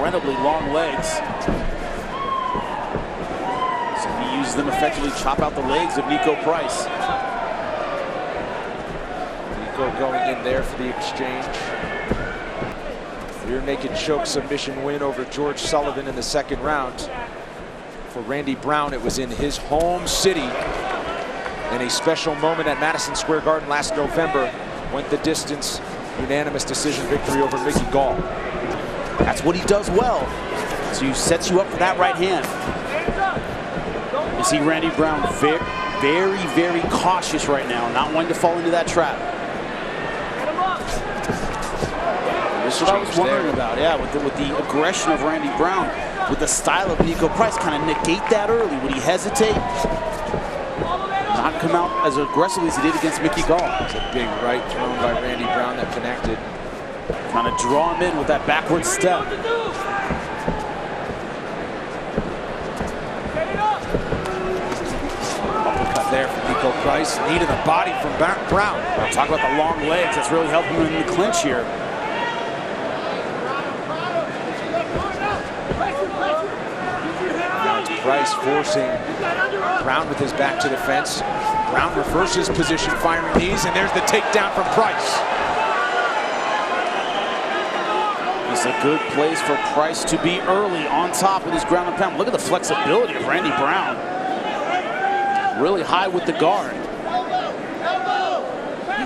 incredibly long legs. So he uses them effectively to chop out the legs of Niko Price. Niko going in there for the exchange. Rear naked choke submission win over George Sullivan in the second round. For Randy Brown, it was in his home city in a special moment at Madison Square Garden last November. Went the distance, unanimous decision victory over Mickey Gall. That's what he does well. So he sets you up for that right hand. You see Randy Brown very cautious right now, not wanting to fall into that trap. This is what I was wondering about, yeah, with the aggression of Randy Brown, with the style of Niko Price, kind of negate that early. Would he hesitate? Not come out as aggressively as he did against Mickey Gall. It's a big right thrown by Randy Brown that connected. Trying to draw him in with that backward step. Uppercut there from Niko Price. Knee to the body from Brown. Well, talk about the long legs. That's really helping him in the clinch here. Price forcing Brown with his back to the fence. Brown reverses position, firing knees, and there's the takedown from Price. It's a good place for Price to be early on top with his ground and pound. Look at the flexibility of Randy Brown. Really high with the guard. You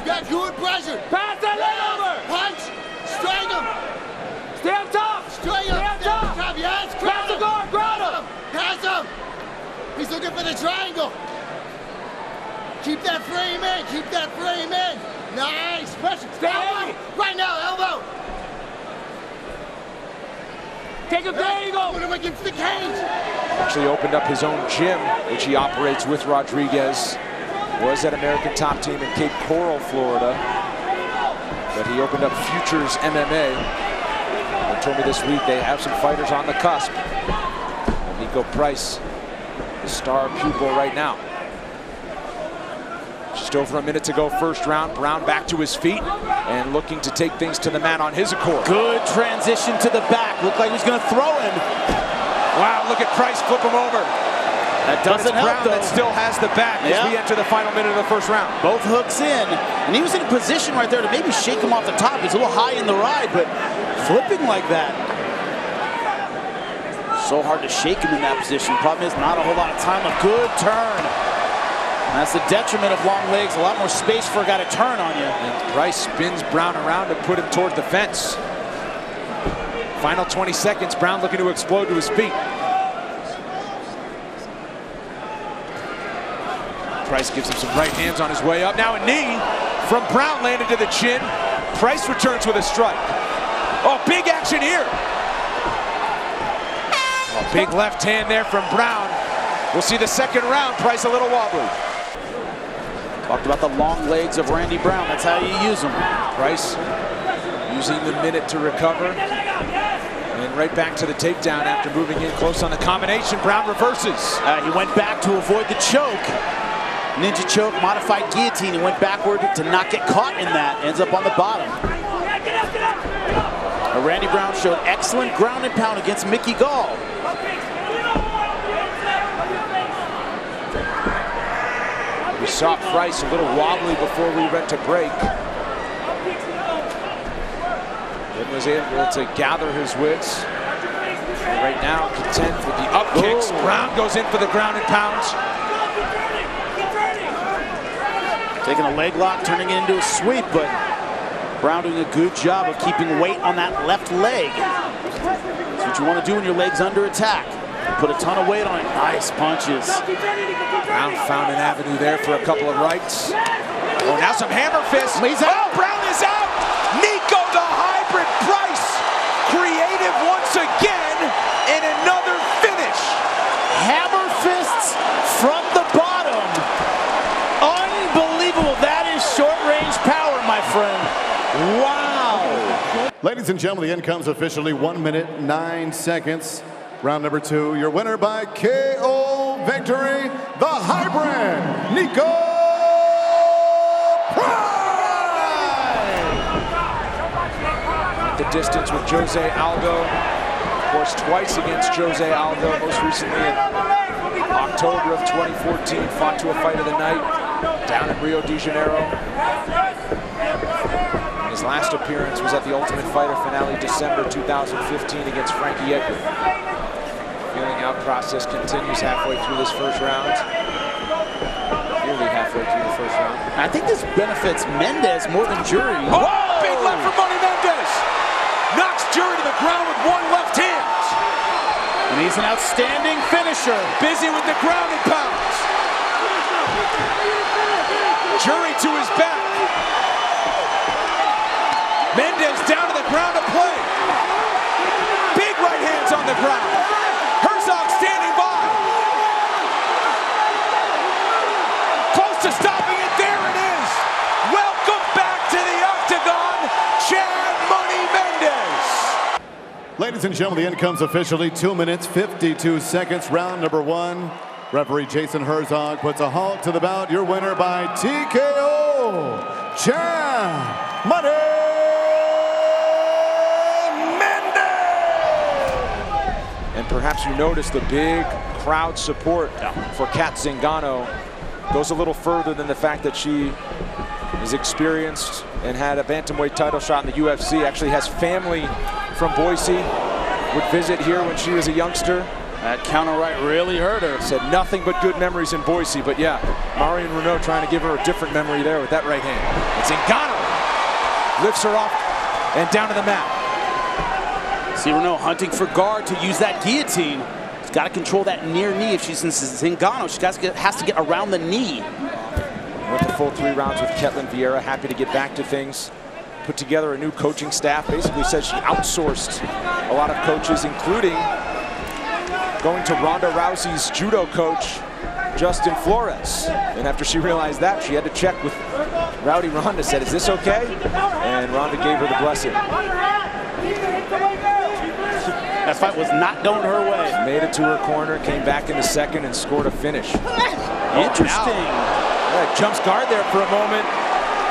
got good pressure. Pass that leg over. Punch. Strike him. Stay up top. Strike him. Stay up top. Yes. Pass the guard. Ground him. Pass him. He's looking for the triangle. Keep that frame in. Keep that frame in. Nice. Pressure. Stay elbow. heavy. Right now. Elbow. Take him. There you go. Put him against the cage. Actually opened up his own gym, which he operates with Rodriguez. Was at American Top Team in Cape Coral, Florida. But he opened up Futures MMA. They told me this week they have some fighters on the cusp. Niko Price, the star pupil right now. Just over a minute to go, first round. Brown back to his feet and looking to take things to the mat on his accord. Good transition to the back. Looked like he was going to throw him. Wow, look at Price flip him over. That doesn't help, Brown though. that still has the back as we enter the final minute of the first round. Both hooks in, and he was in a position right there to maybe shake him off the top. He's a little high in the ride, but flipping like that. So hard to shake him in that position. Problem is, not a whole lot of time. A good turn. And that's the detriment of long legs. A lot more space for a guy to turn on you. And Price spins Brown around to put him towards the fence. Final 20 seconds, Brown looking to explode to his feet. Price gives him some right hands on his way up. Now a knee from Brown landed to the chin. Price returns with a strike. Oh, big action here. Oh, big left hand there from Brown. We'll see the second round. Price a little wobbly. Talked about the long legs of Randy Brown. That's how you use them. Price using the minute to recover. And right back to the takedown after moving in close on the combination. Brown reverses. He went back to avoid the choke. Ninja choke, modified guillotine. He went backward to not get caught in that. Ends up on the bottom. Randy Brown showed excellent ground and pound against Mickey Gall. We saw Price a little wobbly before we went to break. Then was able to gather his wits. And right now, content with the up kicks. Brown goes in for the ground and pounds. Taking a leg lock, turning it into a sweep, but Brown doing a good job of keeping weight on that left leg. That's what you want to do when your leg's under attack. Put a ton of weight on it. Nice punches. Brown found an avenue there for a couple of rights. Oh, now some hammer fists. He's out. Oh, Brown is out. Niko the hybrid Price. Creative once again in another finish. Hammer fists from the bottom. Unbelievable. That is short-range power, my friend. Wow. Ladies and gentlemen, the end comes officially 1 minute, 9 seconds. Round number 2, your winner by KO victory, the hybrid, Niko Price! At the distance with Jose Aldo. course, twice against Jose Aldo, most recently in October of 2014, fought to a fight of the night down in Rio de Janeiro. And his last appearance was at the Ultimate Fighter finale December 2015 against Frankie Edgar. Feeling out process continues halfway through this first round. Nearly halfway through the first round. I think this benefits Mendez more than Jury. Oh, big left from Money Mendez. Knocks Jury to the ground with one left hand. And he's an outstanding finisher. Busy with the ground and pounds. Jury to his back. Mendez down to the ground to play. Big right hands on the ground. Herzog standing by. Close to stopping it. There it is. Welcome back to the octagon, Chad Money Mendez. Ladies and gentlemen, the end comes officially 2 minutes, 52 seconds, round number 1. Referee Jason Herzog puts a halt to the bout. Your winner by TKO, Chad Money Mendez! And perhaps you noticed the big crowd support for Kat Zingano goes a little further than the fact that she is experienced and had a bantamweight title shot in the UFC. Actually has family from Boise, would visit here when she was a youngster. That counter right really hurt her. Said nothing but good memories in Boise, but yeah, Marion Renault trying to give her a different memory there with that right hand. And Zingano lifts her off and down to the mat. See Renault hunting for guard to use that guillotine. She's got to control that near knee. If she's in Zingano, she has to get around the knee. Went the full 3 rounds with Ketlin Vieira, happy to get back to things. Put together a new coaching staff. Basically says she outsourced a lot of coaches, including going to Ronda Rousey's judo coach, Justin Flores. And after she realized that, she had to check with Rowdy Ronda, said, is this okay? And Ronda gave her the blessing. That fight was not going her way. Made it to her corner, came back in the second and scored a finish. Interesting. Yeah, jumps guard there for a moment.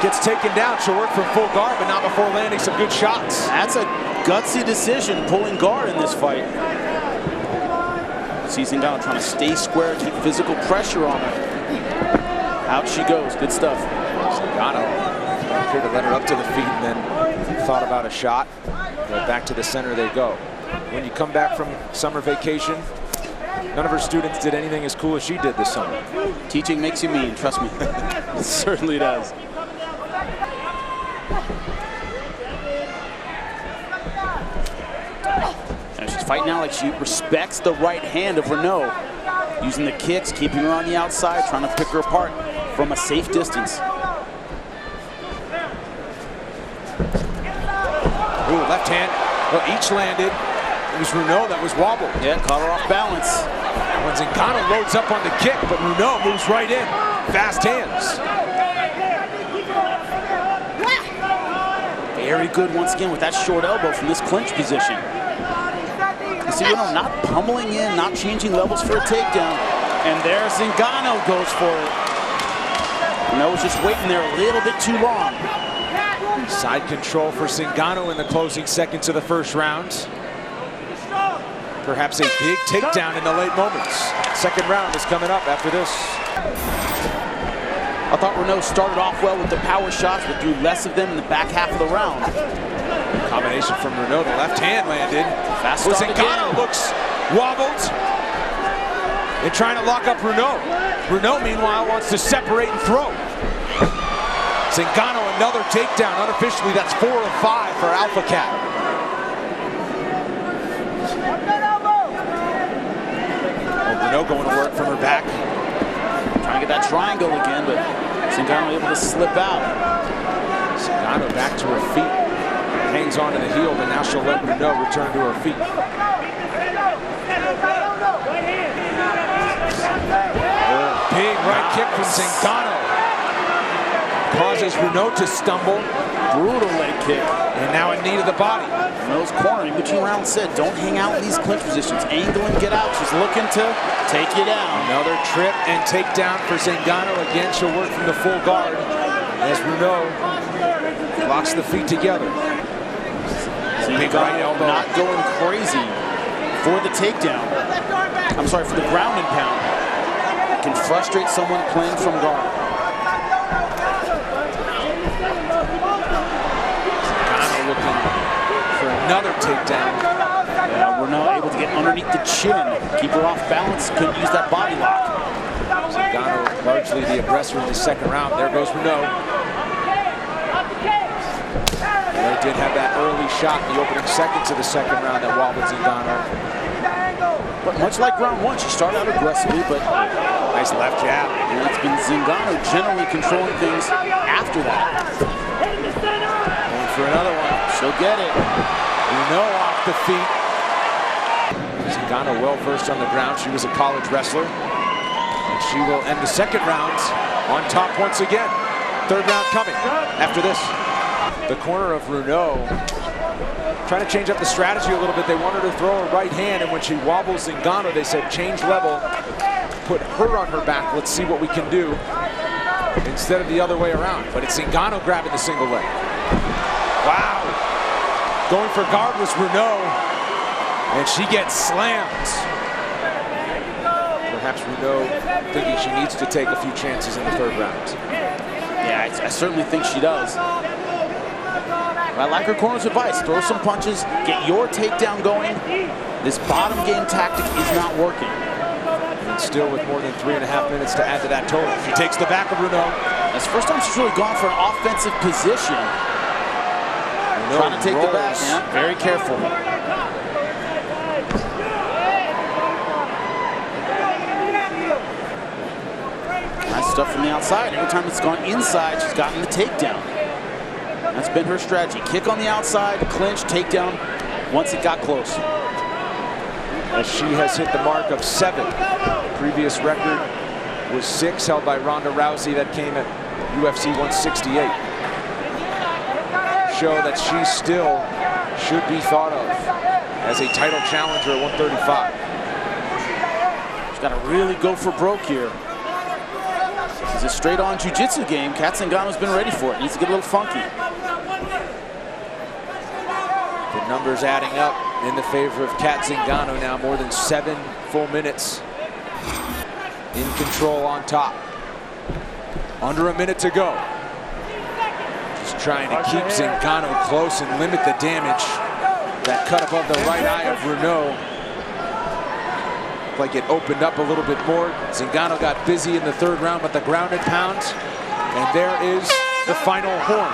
Gets taken down. She'll work from full guard, but not before landing some good shots. That's a gutsy decision, pulling guard in this fight. See Zingano trying to stay square, keep physical pressure on her. Out she goes. Good stuff. Zingano appeared to let her up to the feet and then thought about a shot. But back to the center they go. When you come back from summer vacation, none of her students did anything as cool as she did this summer. Teaching makes you mean, trust me. It certainly does. And she's fighting now like she respects the right hand of Renault. Using the kicks, keeping her on the outside, trying to pick her apart from a safe distance. Ooh, left hand. Well, each landed. It was Renault that was wobbled. Yeah, caught her off balance. When Zingano loads up on the kick, but Renault moves right in. Fast hands. Very good once again with that short elbow from this clinch position. You see Renault not pummeling in, not changing levels for a takedown. And there Zingano goes for it. Renault was just waiting there a little bit too long. Side control for Zingano in the closing seconds of the first round. Perhaps a big takedown in the late moments. Second round is coming up after this. I thought Renault started off well with the power shots, but threw less of them in the back half of the round. Combination from Renault, the left hand landed. Fast start Zingano again. looks wobbled. They're trying to lock up Renault. Renault, meanwhile, wants to separate and throw. Zingano, another takedown. Unofficially, that's 4 of 5 for Alpha Cat. Renault going to work from her back. Trying to get that triangle again, but Zingano able to slip out. Zingano back to her feet. Hangs on to the heel, but now she'll let Renault return to her feet. Big right kick from Zingano. Causes Renault to stumble. Brutal leg kick. And now a knee to the body. Renault's cornering between rounds said, don't hang out in these clinch positions. Angle and get out. She's looking to take you down. Another trip and takedown for Zingano. Again, she'll work from the full guard as Renault locks the feet together. Big right elbow. Not going crazy. for the takedown. I'm sorry, for the ground and pound. Can frustrate someone playing from guard. Zingano looking for another takedown. Yeah, we're now able to get underneath the chin, keep her off balance, couldn't use that body lock. Zingano largely the aggressor in the second round. There goes Renaud. They did have that early shot in the opening seconds of the second round that wobbled Zingano. But much like round one, she started out aggressively, but nice left jab. and it's been Zingano generally controlling things after that. Going for another one. She'll get it. Renaud off the feet. Zingano well versed on the ground. She was a college wrestler. And she will end the second round on top once again. Third round coming after this. The corner of Renaud trying to change up the strategy a little bit. They wanted her to throw her right hand, and when she wobbles Zingano, they said change level, put her on her back. Let's see what we can do instead of the other way around. But it's Zingano grabbing the single leg. Wow. Going for guard was Renaud, and she gets slammed. Perhaps Renaud thinking she needs to take a few chances in the third round. Yeah, I certainly think she does. I like her corner's advice. Throw some punches, get your takedown going. This bottom game tactic is not working. And still with more than 3.5 minutes to add to that total. She takes the back of Renaud. That's the first time she's really gone for an offensive position. Trying to take the back. Yeah, very careful. Nice stuff from the outside. Every time it's gone inside, she's gotten the takedown. That's been her strategy. Kick on the outside, clinch, takedown once it got close. As she has hit the mark of 7. Previous record was 6, held by Ronda Rousey. That came at UFC 168. Show that she still should be thought of as a title challenger at 135. She's got to really go for broke here. It's a straight-on jiu-jitsu game. Kat Zingano's been ready for it. Needs to get a little funky. The numbers adding up in the favor of Kat Zingano now. More than 7 full minutes in control on top. Under a minute to go. Just trying to keep Zingano close and limit the damage. That cut above the right eye of Renaud. Like it opened up a little bit more. Zingano got busy in the third round with the ground and pound. And there is the final horn.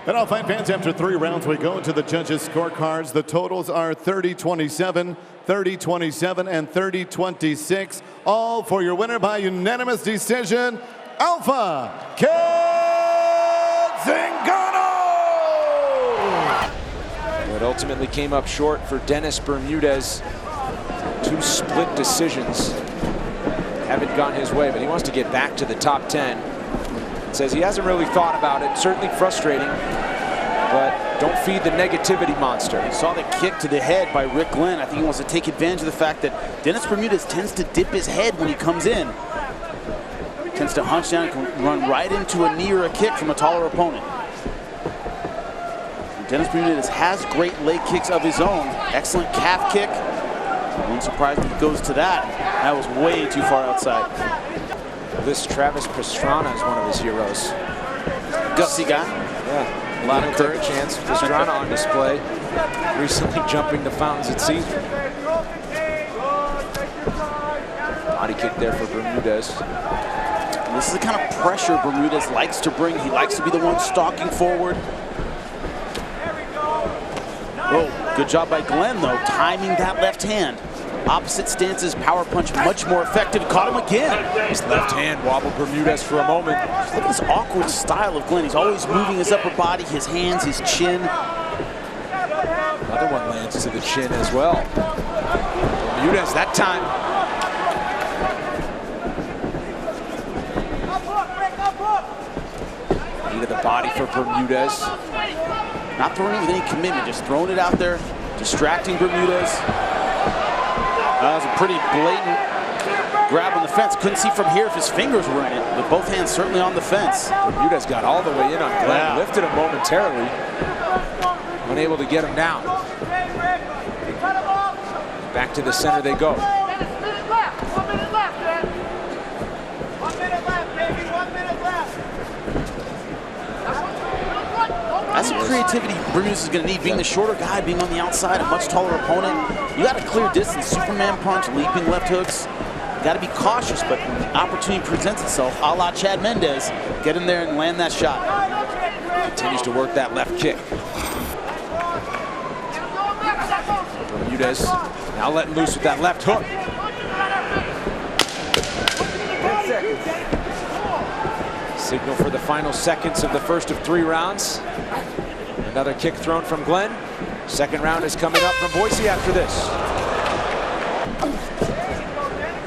And all fight fans, after 3 rounds, we go into the judges' scorecards. The totals are 30-27, 30-27, and 30-26. All for your winner by unanimous decision, Alpha Kat Zingano! It ultimately came up short for Dennis Bermudez. 2 split decisions haven't gone his way, but he wants to get back to the top 10. Says he hasn't really thought about it. Certainly frustrating, but don't feed the negativity monster. You saw the kick to the head by Rick Glenn. I think he wants to take advantage of the fact that Dennis Bermudez tends to dip his head when he comes in. Tends to hunch down and can run right into a knee or a kick from a taller opponent. Dennis Bermudez has great leg kicks of his own. Excellent calf kick. I'm surprised he goes to that. That was way too far outside. This Travis Pastrana is one of his heroes. Gutsy guy. Yeah, a lot of courage. Chance. Pastrana on display. Recently jumping the fountains at sea. Body kick there for Bermudez. This is the kind of pressure Bermudez likes to bring. He likes to be the one stalking forward. Oh, good job by Glenn, though, timing that left hand. Opposite stances, power punch much more effective. Caught him again. His left hand wobbled Bermudez for a moment. Look at this awkward style of Glenn. He's always moving his upper body, his hands, his chin. Another one lands to the chin as well. Bermudez that time. Knee to the body for Bermudez. Not throwing it with any commitment, just throwing it out there, distracting Bermudez. That was a pretty blatant grab on the fence. Couldn't see from here if his fingers were in it, but both hands certainly on the fence. Bermudez got all the way in on Glenn, yeah. Lifted him momentarily. Unable to get him down. Back to the center they go. 1 minute left. 1 minute left, man. 1 minute left, baby. 1 minute left. That's some creativity Bermudez is going to need. Being the shorter guy, being on the outside, a much taller opponent. You got a clear distance. Superman punch, leaping left hooks. Got to be cautious, but opportunity presents itself. A la Chad Mendes. Get in there and land that shot. Continues to work that left kick. Bermudez now letting loose with that left hook. Signal for the final seconds of the first of 3 rounds. Another kick thrown from Glenn. Second round is coming up from Boise after this.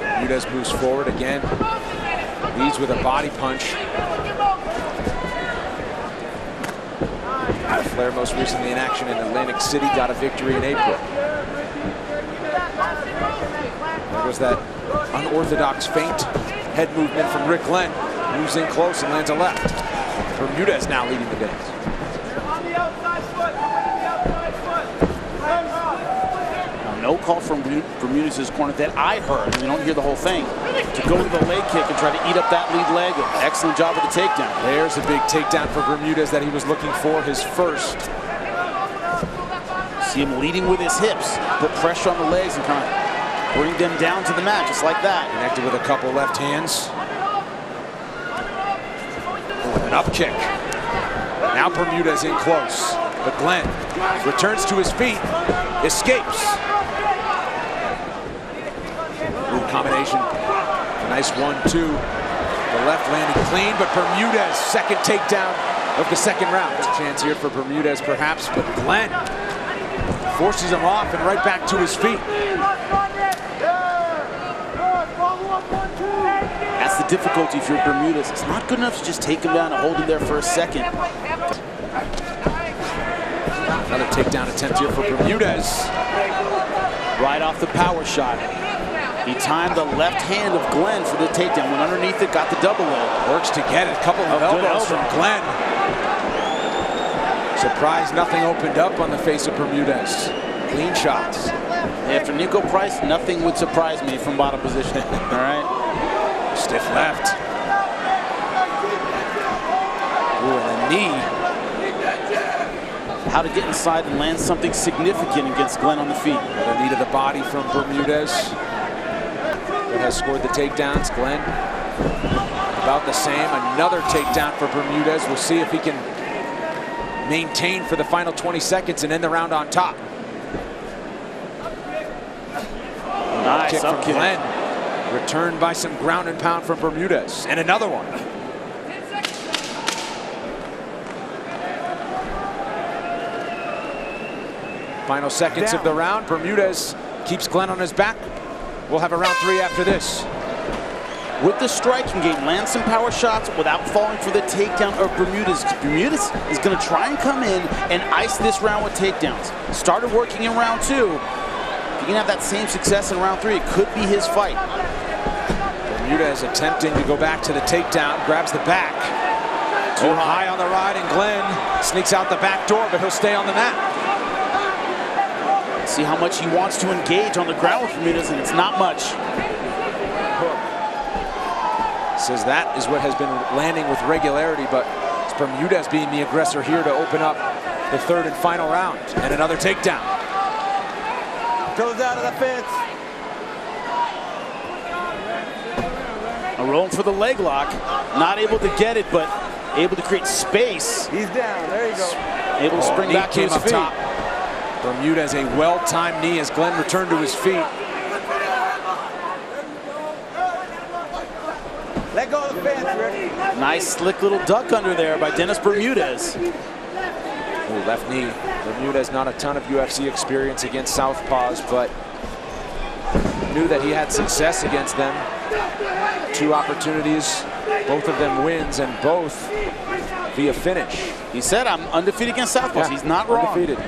Bermudez moves forward again. Leads with a body punch. Flair most recently in action in Atlantic City, got a victory in April. There goes that unorthodox feint head movement from Rick Glenn. Moves in close and lands a left. Bermudez now leading the dance. No call from Bermudez's corner that I heard. We don't hear the whole thing. To go to the leg kick and try to eat up that lead leg. Excellent job with the takedown. There's a big takedown for Bermudez that he was looking for, his first. See him leading with his hips. Put pressure on the legs and kind of bring them down to the mat, just like that. Connected with a couple left hands. An up kick. Now Bermudez in close. But Glenn returns to his feet, escapes. Ooh, combination. A nice 1-2. The left landing clean, but Bermudez, second takedown of the second round. There's a chance here for Bermudez perhaps, but Glenn forces him off and right back to his feet. That's the difficulty if you're Bermudez. It's not good enough to just take him down and hold him there for a second. Another takedown attempt here for Bermudez. Right off the power shot. He timed the left hand of Glenn for the takedown. Went underneath it, got the double leg. Works to get it. A couple of elbows from Glenn. Surprised nothing opened up on the face of Bermudez. Clean shots. After Nico Price, nothing would surprise me from bottom position. All right. Stiff left. Ooh, and the knee. How to get inside and land something significant against Glenn on the feet. The knee to the body from Bermudez. That has scored the takedowns. Glenn about the same. Another takedown for Bermudez. We'll see if he can maintain for the final 20 seconds and end the round on top. Nice kick from Glenn. Returned by some ground and pound from Bermudez. And another one. Final seconds of the round. Bermudez keeps Glenn on his back. We'll have a round 3 after this. With the striking game, land some power shots without falling for the takedown of Bermudez. Bermudez is going to try and come in and ice this round with takedowns. Started working in round 2. If he can have that same success in round 3, it could be his fight. Bermudez attempting to go back to the takedown, grabs the back. Too high on the ride, and Glenn sneaks out the back door, but he'll stay on the mat. See how much he wants to engage on the ground with Bermudez, and it's not much. Says that is what has been landing with regularity, but it's Bermudez being the aggressor here to open up the third and final round. And another takedown. Goes out of the fence. Rolling for the leg lock. Not able to get it, but able to create space. He's down. There you go. Able to spring back to his feet. Top. Bermudez a well-timed knee as Glenn returned to his feet. Let go of the fence, Rick. Nice slick little duck under there by Dennis Bermudez. Ooh, left knee. Bermudez not a ton of UFC experience against southpaws, but knew that he had success against them. 2 opportunities, both of them wins, and both via finish. He said, I'm undefeated against southpaws. Yeah, he's not wrong. Undefeated.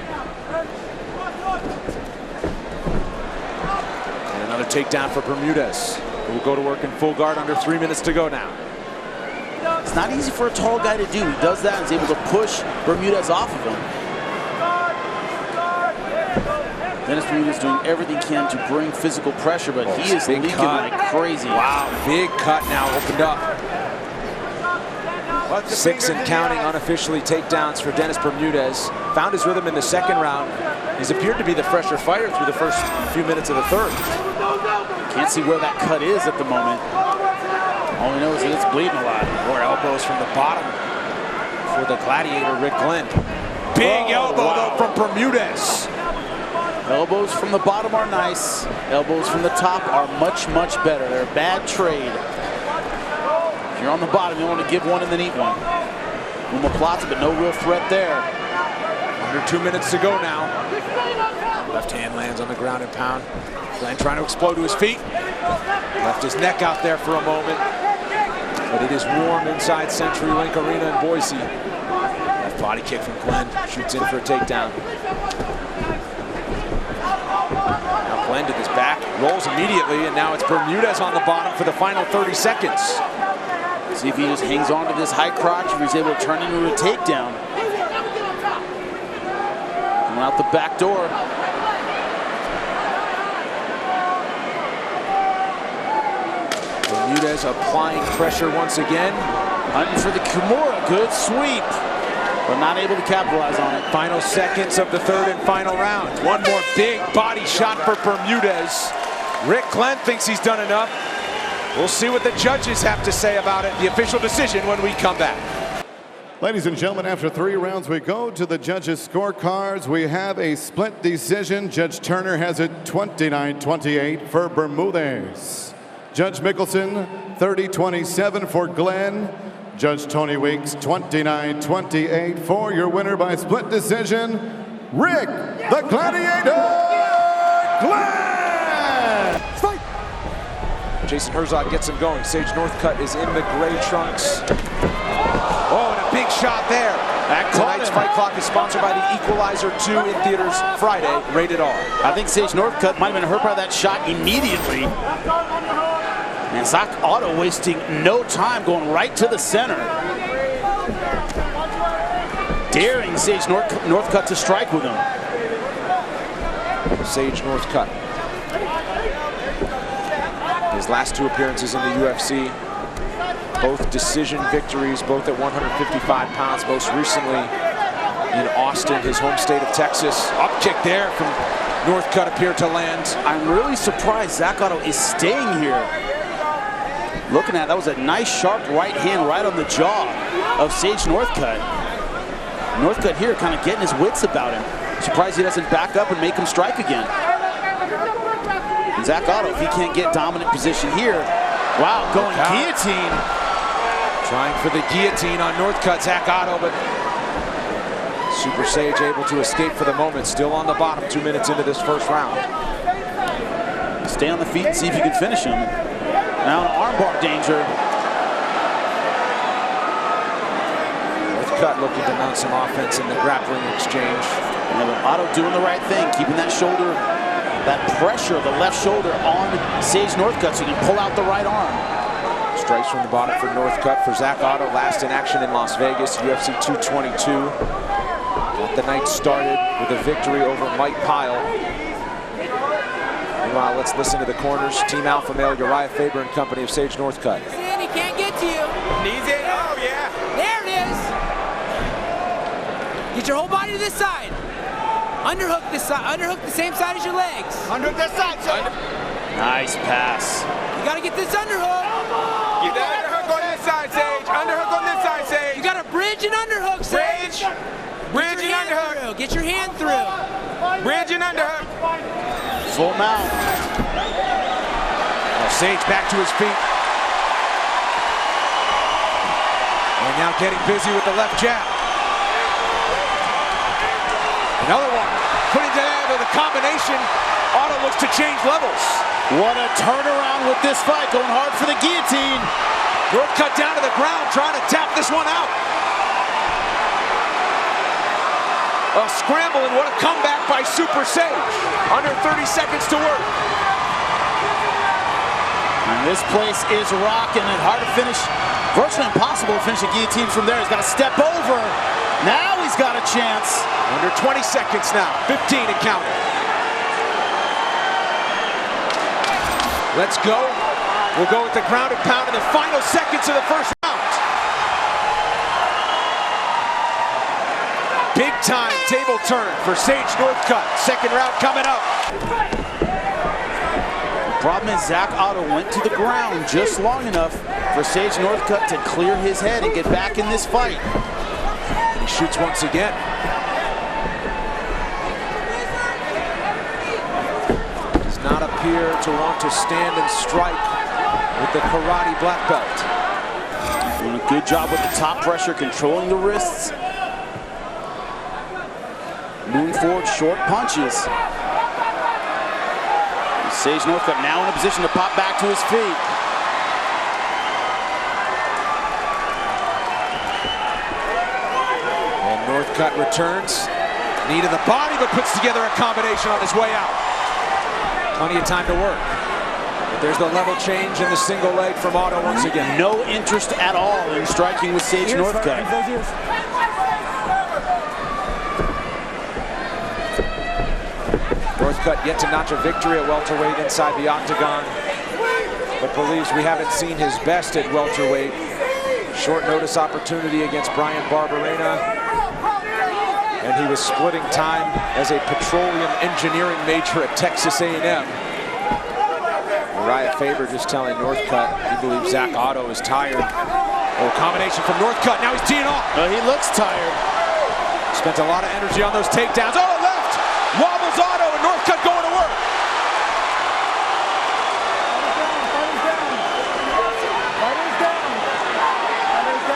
And another takedown for Bermudez, who will go to work in full guard under 3 minutes to go now. It's not easy for a tall guy to do. He does that and is able to push Bermudez off of him. Dennis Bermudez doing everything he can to bring physical pressure, but he is leaking like crazy. Wow, big cut now opened up. 6 and counting unofficially takedowns for Dennis Bermudez. Found his rhythm in the second round. He's appeared to be the fresher fighter through the first few minutes of the third. Can't see where that cut is at the moment. All we know is that it's bleeding a lot. More elbows from the bottom for the gladiator, Rick Glenn. Big elbow, though, from Bermudez. Elbows from the bottom are nice. Elbows from the top are much, much better. They're a bad trade. If you're on the bottom, you want to give one and then eat one. Umaplata, but no real threat there. Under 2 minutes to go now. Left hand lands on the ground and pound. Glenn trying to explode to his feet. Left his neck out there for a moment. But it is warm inside CenturyLink Arena in Boise. Left body kick from Glenn. Shoots in for a takedown. Now Glenn to his back. Rolls immediately, and now it's Bermudez on the bottom for the final 30 seconds. See if he just hangs on to this high crotch, if he's able to turn into a takedown. Coming out the back door. Bermudez applying pressure once again. Hunting for the Kimura, good sweep, but not able to capitalize on it. Final seconds of the third and final round. One more big body shot for Bermudez. Rick Glenn thinks he's done enough. We'll see what the judges have to say about it. The official decision when we come back. Ladies and gentlemen, after 3 rounds, we go to the judges' scorecards. We have a split decision. Judge Turner has it 29-28 for Bermudez. Judge Mickelson, 30-27 for Glenn. Judge Tony Weeks, 29-28 for your winner by split decision, Rick the Gladiator Glenn! Fight! Jason Herzog gets him going. Sage Northcutt is in the gray trunks. Oh, and a big shot there. Tonight's Fight Clock is sponsored by the Equalizer 2 in theaters Friday, rated R. I think Sage Northcutt might have been hurt by that shot immediately. And Zach Otto wasting no time, going right to the center. Daring Sage Northcutt to strike with him. Sage Northcutt. His last 2 appearances in the UFC. Both decision victories, both at 155 pounds, most recently in Austin, his home state of Texas. Up kick there from Northcutt appeared to land. I'm really surprised Zach Otto is staying here. Looking at that was a nice sharp right hand right on the jaw of Sage Northcutt. Northcutt here kind of getting his wits about him. Surprised he doesn't back up and make him strike again. And Zach Otto, if he can't get dominant position here, wow, going guillotine. Trying for the guillotine on Northcutt, Zach Otto, but Super Sage able to escape for the moment. Still on the bottom, 2 minutes into this first round. Stay on the feet and see if you can finish him. Now in armbar danger. Northcutt looking to mount some offense in the grappling exchange. Yeah, but Otto doing the right thing, keeping that shoulder, that pressure of the left shoulder on Sage Northcutt so he can pull out the right arm. Strikes from the bottom for Northcutt. For Zach Otto, last in action in Las Vegas, UFC 222. Got the night started with a victory over Mike Pyle. Meanwhile, let's listen to the corners. Team Alpha Male, Uriah Faber and company of Sage Northcutt. He can't get to you. Needs it. Oh, yeah. There it is. Get your whole body to this side. Underhook this side. Underhook the same side as your legs. Underhook this side, son. Nice pass. You gotta get this underhook. Get the underhook on this side, Sage. Underhook on this side, Sage. You gotta bridge and underhook, Sage. Bridge and underhook. Get your hand through. Bridge and underhook. Full mount. Sage back to his feet. And now getting busy with the left jab. Another one. Putting together the combination. Otto looks to change levels. What a turnaround with this fight, going hard for the guillotine. Northcutt down to the ground, trying to tap this one out. A scramble, and what a comeback by Super Sage. Under 30 seconds to work. And this place is rocking and hard to finish. Virtually impossible to finish a guillotine from there. He's got to step over. Now he's got a chance. Under 20 seconds now, 15 and counting. Let's go. We'll go with the ground and pound in the final seconds of the first round. Big time table turn for Sage Northcutt. Second round coming up. Problem is Zach Otto went to the ground just long enough for Sage Northcutt to clear his head and get back in this fight. He shoots once again. Does not appear to want to stand and strike with the karate black belt. Doing a good job with the top pressure, controlling the wrists. Moving forward, short punches. Sage Northcutt now in a position to pop back to his feet. And Northcutt returns. Knee to the body, but puts together a combination on his way out. Plenty of time to work. But there's the level change in the single leg from Otto once again. No interest at all in striking with Sage Northcutt. Northcutt yet to notch a victory at welterweight inside the octagon, but believes we haven't seen his best at welterweight. Short notice opportunity against Brian Barberena, and he was splitting time as a petroleum engineering major at Texas A&M. Uriah Faber just telling Northcutt he believes Zach Otto is tired. Oh, combination from Northcutt, now he's teeing off. He looks tired. Spent a lot of energy on those takedowns. Oh, left! Wobbles Otto, and Northcutt going to work.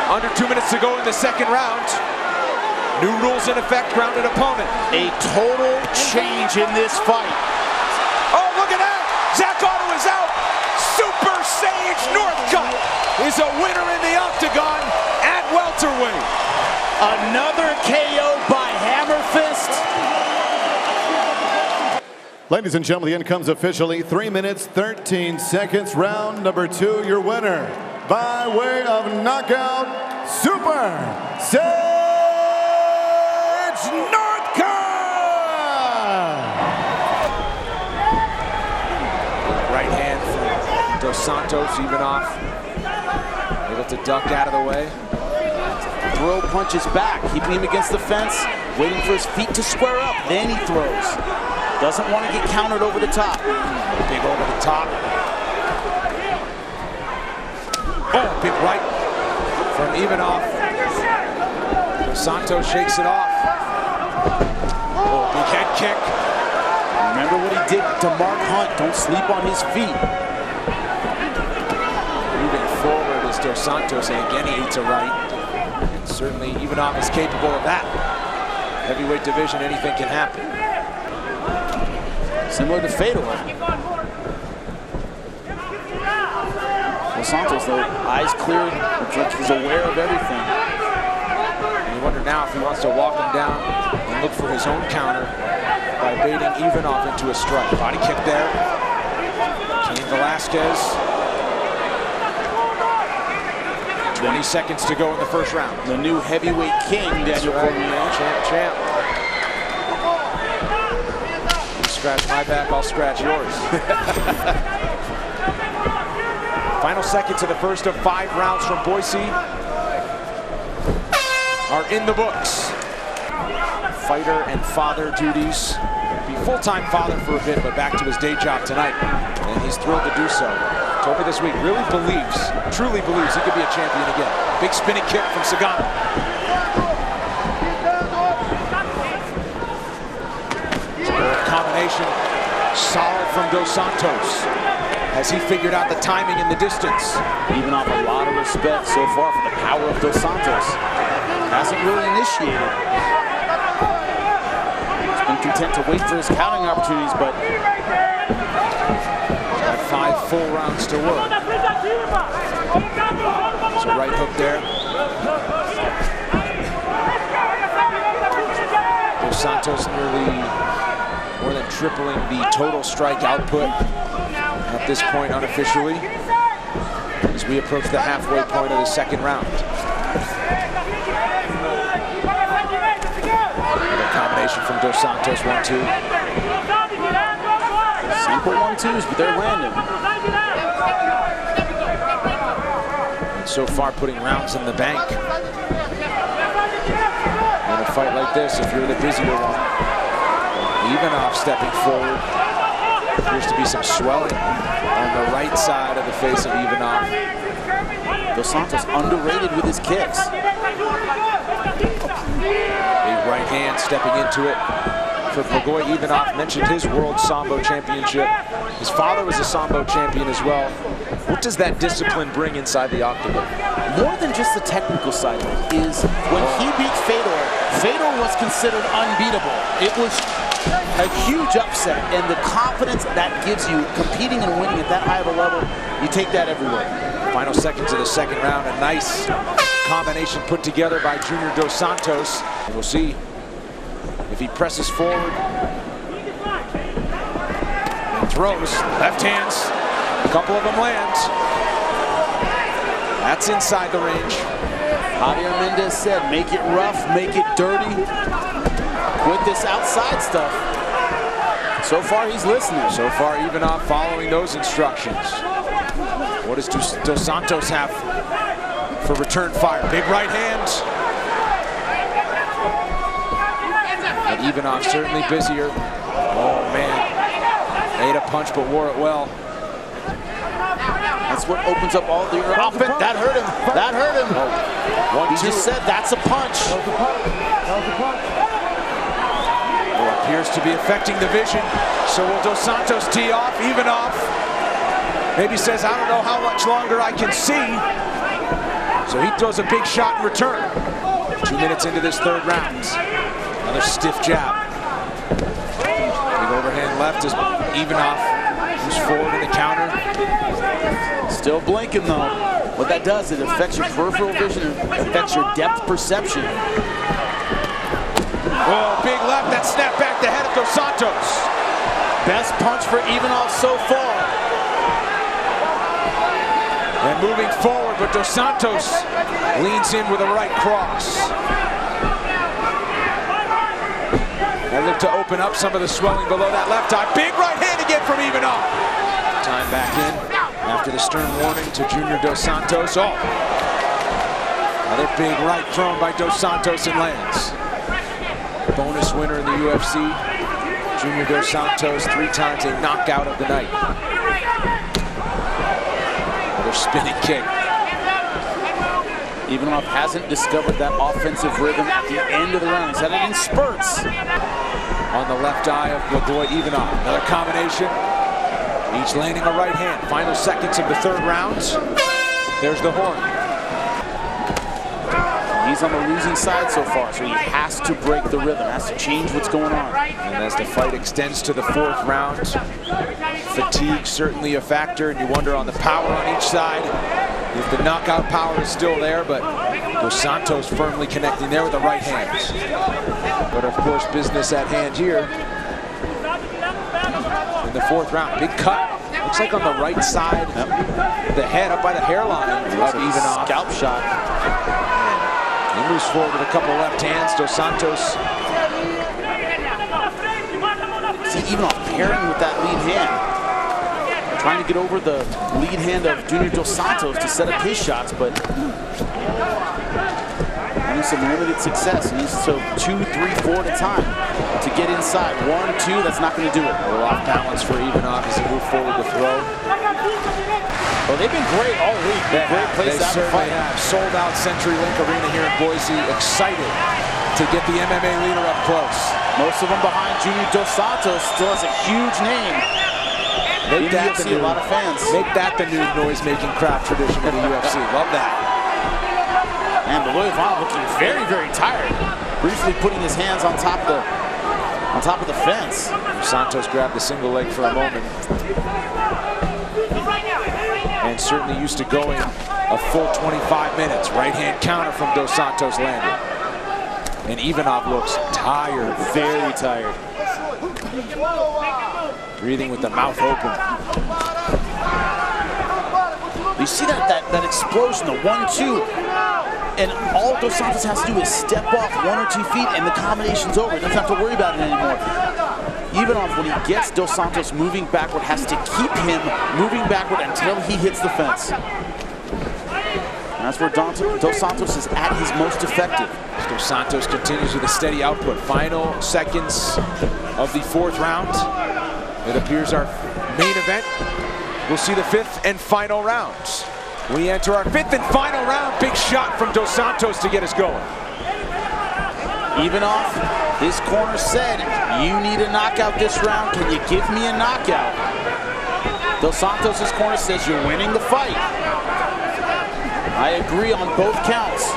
Under 2 minutes to go in the second round. New rules in effect, grounded opponent. A total change in this fight. Oh, look at that! Zach Otto is out. Super Sage Northcutt is a winner in the octagon at welterweight. Another KO by Hammer Fist. Ladies and gentlemen, the end comes officially 3 minutes, 13 seconds. Round number 2, your winner by way of knockout, Super Sage Northcutt! Right hand from Dos Santos, even off. Able to duck out of the way. Throw punches back, keeping him against the fence, waiting for his feet to square up, then he throws. Doesn't want to get countered over the top. Big over the top. Oh, big right from Ivanov. Santos shakes it off. Oh, big head kick. Remember what he did to Mark Hunt. Don't sleep on his feet. Moving forward is Dos Santos, and again he eats a right. And certainly Ivanov is capable of that. Heavyweight division, anything can happen. Similar to Fedor. Dos Santos, though, eyes clear, looks like he's aware of everything. And you wonder now if he wants to walk him down and look for his own counter by baiting Ivanov into a strike. Body kick there. Cain Velasquez. 20 seconds to go in the first round. The new heavyweight king, Daniel Cormier. Champ. You scratch my back, I'll scratch yours. Final seconds of the first of 5 rounds from Boise are in the books. Fighter and father duties. Be full-time father for a bit, but back to his day job tonight. And he's thrilled to do so. Told me this week, really believes, truly believes he could be a champion again. Big spinning kick from Sagano. Combination solid from Dos Santos. Has he figured out the timing and the distance? Even off a lot of respect so far for the power of Dos Santos. Hasn't really initiated. He's been content to wait for his counting opportunities, but got 5 full rounds to work. There's a right hook there. Dos Santos nearly more than tripling the total strike output at this point unofficially as we approach the halfway point of the second round. Another combination from Dos Santos, 1-2. Same couple 1-2s, but they're landing. And so far, putting rounds in the bank. In a fight like this, if you're the busier one, Ivanov stepping forward. Appears to be some swelling on the right side of the face of Ivanov. Dos Santos underrated with his kicks. Big right hand stepping into it for Blagoj. Ivanov mentioned his World Sambo Championship. His father was a Sambo champion as well. What does that discipline bring inside the octagon? More than just the technical side is when he beat Fedor, Fedor was considered unbeatable. It was a huge upset, and the confidence that gives you competing and winning at that high of a level, you take that everywhere. Final seconds of the second round, a nice combination put together by Junior Dos Santos. We'll see if he presses forward and throws. Left hands, a couple of them land. That's inside the range. Javier Mendez said, make it rough, make it dirty with this outside stuff. So far, he's listening. So far, Ivanov following those instructions. What does Dos Santos have for return fire? Big right hand. And Ivanov certainly busier. Oh, man. Made a punch, but wore it well. That's what opens up all the offense. That hurt him. That hurt him. Oh, he just said that's a punch. Well, appears to be affecting the vision. So will Dos Santos tee off? Ivanov maybe says, I don't know how much longer I can see. So he throws a big shot in return. 2 minutes into this third round. Another stiff jab. Big overhand left as Ivanov moves forward in the counter. Still blinking though. What that does, it affects your peripheral vision, it affects your depth perception. Oh, big left, that snapped back the head of Dos Santos. Best punch for Ivanov so far. And moving forward, but Dos Santos leans in with a right cross. And look to open up some of the swelling below that left eye. Big right hand again from Ivanov. Time back in after the stern warning to Junior Dos Santos. Oh, another big right thrown by Dos Santos and lands. Bonus winner in the UFC. Junior Dos Santos, 3 times a knockout of the night. Another spinning kick. Ivanov hasn't discovered that offensive rhythm at the end of the round. He's had it in spurts. On the left eye of Blagoj Ivanov. Another combination. Each landing a right hand. Final seconds of the third round. There's the horn. He's on the losing side so far, so he has to break the rhythm, has to change what's going on. And as the fight extends to the fourth round, fatigue certainly a factor, and you wonder on the power on each side if the knockout power is still there, but Dos Santos firmly connecting there with the right hand. But of course, business at hand here in the fourth round. Big cut. Looks like on the right side, the head up by the hairline of Ivanov. Scalp shot. He moves forward with a couple left hands. Dos Santos. See, Ivanov pairing with that lead hand. Trying to get over the lead hand of Junior Dos Santos to set up his shots, but having some limited success. He needs to 2, 3, 4 at a time to get inside. 1, 2, that's not going to do it. A little off balance for Ivanov as he moves forward to throw. Well, they've been great all week. Great place to have a fight. Sold out CenturyLink Arena here in Boise. Excited to get the MMA leader up close. Most of them behind Junior Dos Santos. Still has a huge name. Make that UFC, a lot of fans. Make that the new noise-making crowd tradition of the UFC. Love that. And Blagoj looking very, very tired. Briefly putting his hands on top of the fence. Santos grabbed the single leg for a moment. And certainly used to going a full 25 minutes. Right hand counter from Dos Santos landed. And Ivanov looks tired. Very tired. Breathing with the mouth open. You see that explosion, the 1-2. And all Dos Santos has to do is step off 1 or 2 feet and the combination's over. He doesn't have to worry about it anymore. Ivanov, when he gets Dos Santos moving backward, has to keep him moving backward until he hits the fence. And that's where Dos Santos is at his most effective. Dos Santos continues with a steady output. Final seconds of the 4th round. It appears our main event. We'll see the 5th and final round. We enter our 5th and final round. Big shot from Dos Santos to get us going. Ivanov, his corner said, you need a knockout this round. Can you give me a knockout? Dos Santos' corner says you're winning the fight. I agree on both counts.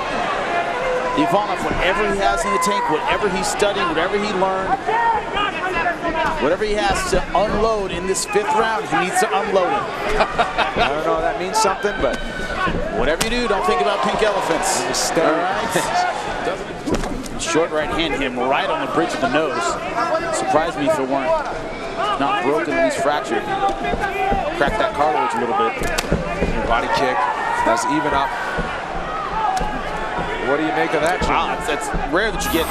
Ivanov, whatever he has in the tank, whatever he's studying, whatever he learned, whatever he has to unload in this 5th round, he needs to unload it. I don't know if that means something, but whatever you do, don't think about pink elephants. All right? Short right hand hit him right on the bridge of the nose. Surprised me if it weren't not broken, at least fractured. Cracked that cartilage a little bit. Body kick. That's even up. What do you make of that, Jimmy? Wow, that's rare that you get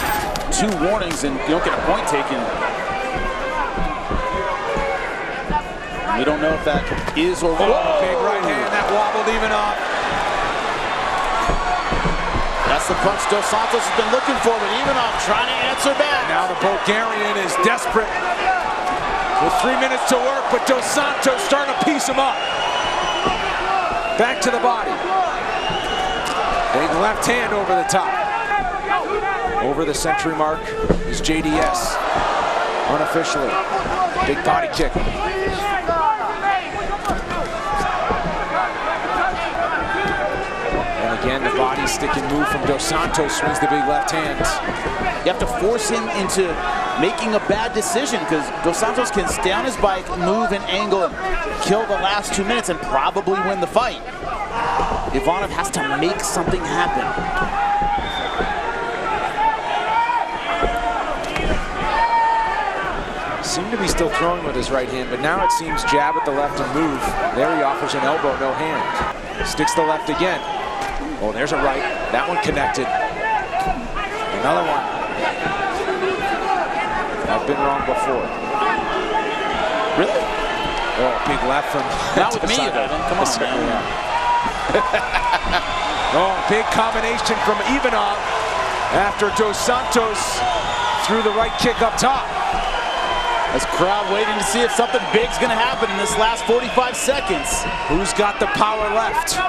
2 warnings and you don't get a point taken. We don't know if that is or big right hand that wobbled Ivanov. That's the punch Dos Santos has been looking for, but Ivanov trying to answer back. Now the Bulgarian is desperate with 3 minutes to work, but Dos Santos starting to piece him up. Back to the body. Big left hand over the top. Over the century mark is JDS. Unofficially. Big body kick. And again, the body sticking move from Dos Santos, swings the big left hand. You have to force him into making a bad decision because Dos Santos can stay on his bike, move and angle and kill the last 2 minutes and probably win the fight. Ivanov has to make something happen. Seemed to be still throwing with his right hand, but now it seems jab at the left and move. There he offers an elbow, no hand. Sticks the left again. Oh, there's a right. That one connected. Another one. I've been wrong before. Really? Oh, big left from... Not with me, though. Come on, man. Oh, big combination from Ivanov after Dos Santos threw the right kick up top. This crowd waiting to see if something big's going to happen in this last 45 seconds. Who's got the power left?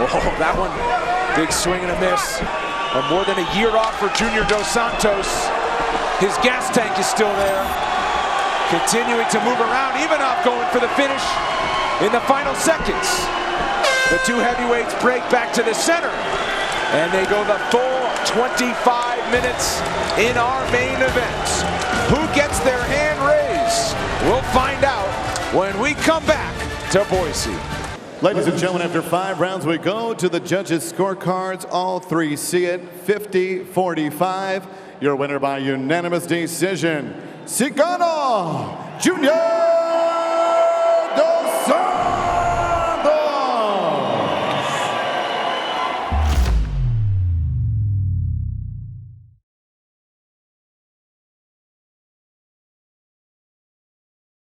Oh, that one, big swing and a miss. And more than a year off for Junior Dos Santos. His gas tank is still there. Continuing to move around. Ivanov going for the finish in the final seconds. The 2 heavyweights break back to the center. And they go the full 25 minutes in our main event. Who gets their hand raised? We'll find out when we come back to Boise. Ladies and gentlemen, after 5 rounds, we go to the judges' scorecards. All 3 see it, 50-45. Your winner by unanimous decision, Cigano Jr.